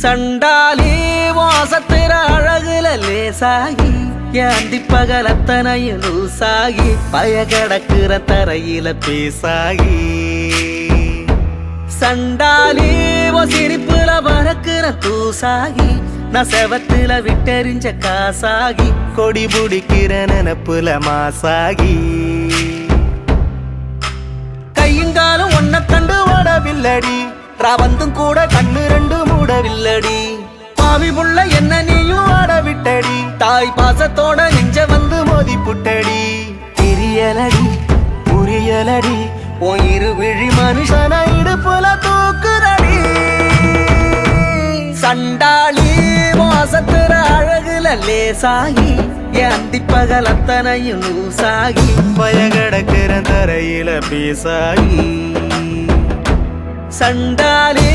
சண்டாலி வாசத்திர அழகுல லேசாகி ஏந்தி பகலத்தனையும் லூசாகி பய கிடக்குற தரையில பேசாகி சண்டாலி சிரிப்புல பறக்குற தூசாகி நான் செவத்துல விட்டெறிஞ்ச காசாகி கொடி பிடிக்கிற நினப்புல மாசாகி கையுங்காலும் ஒன்ன கண்டு ஓடவில்லடி ராவந்தும் கூட கண்ணு ரெண்டு மூடவில்லடி பாவி புள்ள என்ன நீயும் ஆடவிட்டடி தாய் பாசத்தோட நெஞ்ச வந்து மோதி புட்டடி தெரியலடி புரியலடி உன் இரு விழி மனுஷன இடுப்புல தூக்குதடி சண்டாளி வாசத்துற அழகுல லேசாகி ஏந்தி பகல் அத்தனையும் லூசாகி பய கிடக்கிற தரையில பேசாகி சண்டாளி